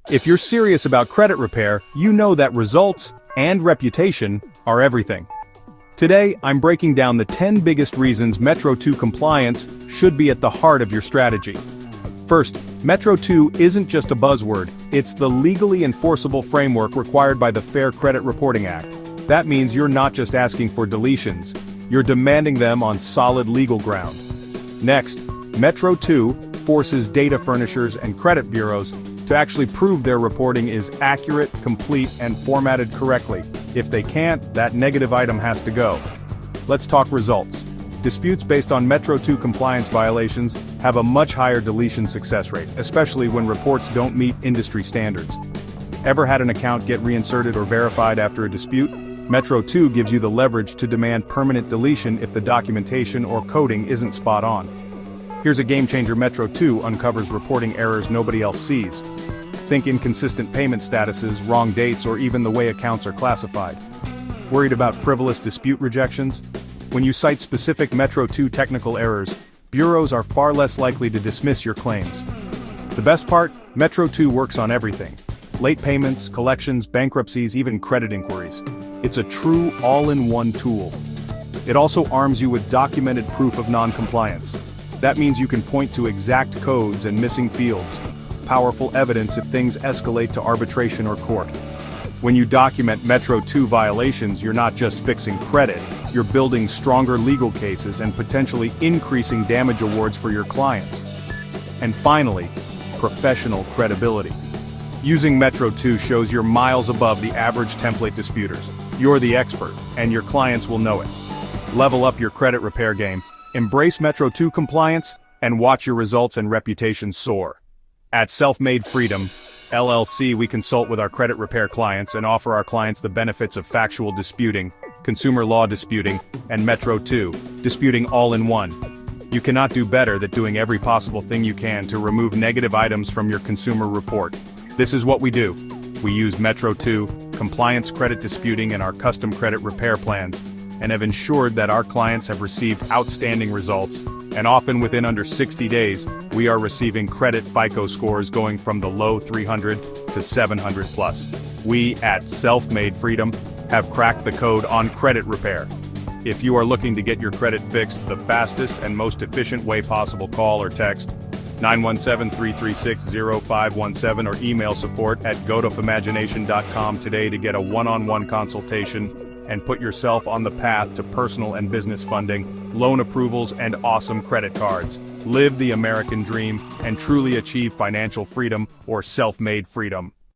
If you're serious about credit repair, you know that results and reputation are everything. Today, I'm breaking down the 10 biggest reasons Metro 2 compliance should be at the heart of your strategy. First, Metro 2 isn't just a buzzword, it's the legally enforceable framework required by the Fair Credit Reporting Act. That means you're not just asking for deletions, you're demanding them on solid legal ground. Next, Metro 2 forces data furnishers and credit bureaus to actually prove their reporting is accurate, complete, and formatted correctly. If they can't, that negative item has to go. Let's talk results. Disputes based on Metro 2 compliance violations have a much higher deletion success rate, especially when reports don't meet industry standards. Ever had an account get reinserted or verified after a dispute? Metro 2 gives you the leverage to demand permanent deletion if the documentation or coding isn't spot on. Here's a game-changer: Metro 2 uncovers reporting errors nobody else sees. Think inconsistent payment statuses, wrong dates, or even the way accounts are classified. Worried about frivolous dispute rejections? When you cite specific Metro 2 technical errors, bureaus are far less likely to dismiss your claims. The best part? Metro 2 works on everything. Late payments, collections, bankruptcies, even credit inquiries. It's a true all-in-one tool. It also arms you with documented proof of non-compliance. That means you can point to exact codes and missing fields. Powerful evidence if things escalate to arbitration or court. When you document Metro 2 violations, you're not just fixing credit, you're building stronger legal cases and potentially increasing damage awards for your clients. And finally, professional credibility. Using Metro 2 shows you're miles above the average template disputers. You're the expert, and your clients will know it. Level up your credit repair game, embrace Metro 2 compliance, and watch your results and reputation soar. At Self-Made Freedom, LLC, we consult with our credit repair clients and offer our clients the benefits of factual disputing, consumer law disputing, and Metro 2, disputing all in one. You cannot do better than doing every possible thing you can to remove negative items from your consumer report. This is what we do. We use Metro 2, compliance credit disputing, and our custom credit repair plans, and have ensured that our clients have received outstanding results, and often within under 60 days, we are receiving credit FICO scores going from the low 300 to 700 plus. We at Self-Made Freedom have cracked the code on credit repair. If you are looking to get your credit fixed the fastest and most efficient way possible, call or text 917-336-0517 or email support@godoffimagination.com today to get a one-on-one consultation and put yourself on the path to personal and business funding, loan approvals, and awesome credit cards. Live the American dream and truly achieve financial freedom or self-made freedom.